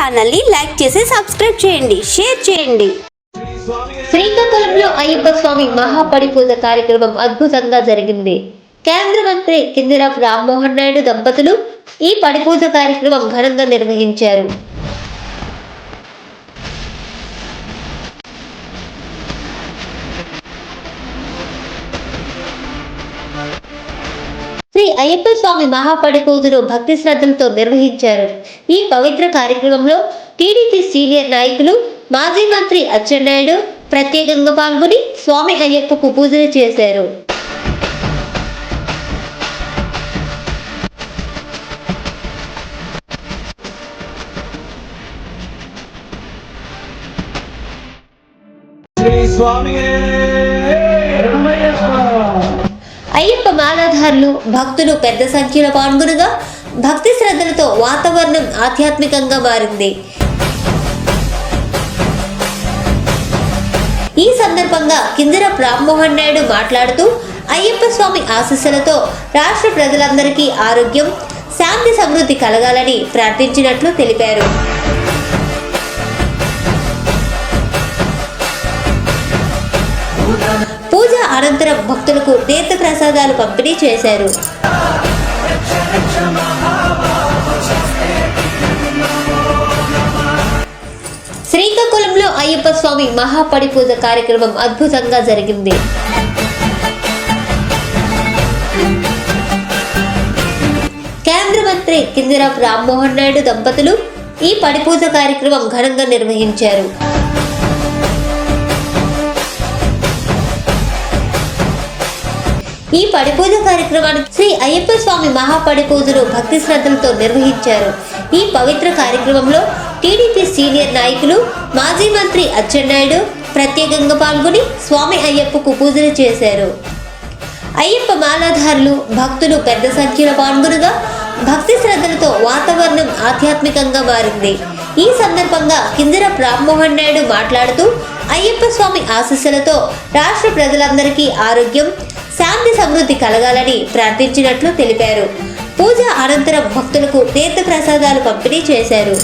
ఛానల్ని లైక్ చేసి సబ్స్క్రైబ్ చేయండి, షేర్ చేయండి. శ్రీకాకుళంలో అయ్యప్ప స్వామి మహాపడిపూజ కార్యక్రమం అద్భుతంగా జరిగింది. కేంద్ర మంత్రి కింజరాపు రామ్మోహన్ నాయుడు దంపతులు ఈ పడిపూజ కార్యక్రమం ఘనంగా నిర్వహించారు. శ్రీ అయ్యప్ప స్వామి మహాపడిపూజను భక్తి శ్రద్ధలతో నిర్వహించారు. ఈ పవిత్ర కార్యక్రమంలో టీడీపీ సీనియర్ నాయకులు, మాజీ మంత్రి అచ్చెన్నాయుడు ప్రత్యేకంగా పాల్గొని స్వామి అయ్యప్పకు పూజలు చేశారు. అయ్యప్ప మాలాధారులు, భక్తులు పెద్ద సంఖ్యలో పాల్గొనగా భక్తి శ్రద్ధలతో వాతావరణం ఆధ్యాత్మికంగా మారింది. ఈ సందర్భంగా కింజరాపు రామ్మోహన్ నాయుడు మాట్లాడుతూ అయ్యప్ప స్వామి ఆశీస్సులతో రాష్ట్ర ప్రజలందరికీ ఆరోగ్యం, శాంతి, సమృద్ధి కలగాలని ప్రార్థించినట్లు తెలిపారు. పూజ అనంతరం భక్తులకు తీర్థ ప్రసాదాలు పంపిణీ చేశారు. శ్రీకాకుళంలో అయ్యప్ప స్వామి మహాపడిపూజ కార్యక్రమం అద్భుతంగా జరిగింది. కేంద్ర మంత్రి కింజరాపు రామ్మోహన్ నాయుడు దంపతులు ఈ పడిపూజ కార్యక్రమం ఘనంగా నిర్వహించారు. ఈ పడిపూజ కార్యక్రమానికి శ్రీ అయ్యప్ప స్వామి మహాపడిపూజను భక్తి శ్రద్ధలతో నిర్వహించారు. ఈ పవిత్ర కార్యక్రమంలో టీడీపీ సీనియర్ నాయకులు, మాజీ మంత్రి అచ్చెన్నాయుడు ప్రత్యేకంగా పాల్గొని స్వామి అయ్యప్పకు పూజలు చేశారు. అయ్యప్ప మాలాధారులు, భక్తులు పెద్ద సంఖ్యలో పాల్గొనగా భక్తి శ్రద్ధలతో వాతావరణం ఆధ్యాత్మికంగా మారింది. ఈ సందర్భంగా కింజరాపు రామ్మోహన్ నాయుడు మాట్లాడుతూ అయ్యప్ప స్వామి ఆశీస్సులతో రాష్ట్ర ప్రజలందరికీ ఆరోగ్యం, శాంతి, సమృద్ధి కలగాలని ప్రార్థించినట్లు తెలిపారు. పూజ అనంతరం భక్తులకు తీర్థ ప్రసాదాలు పంపిణీ చేశారు.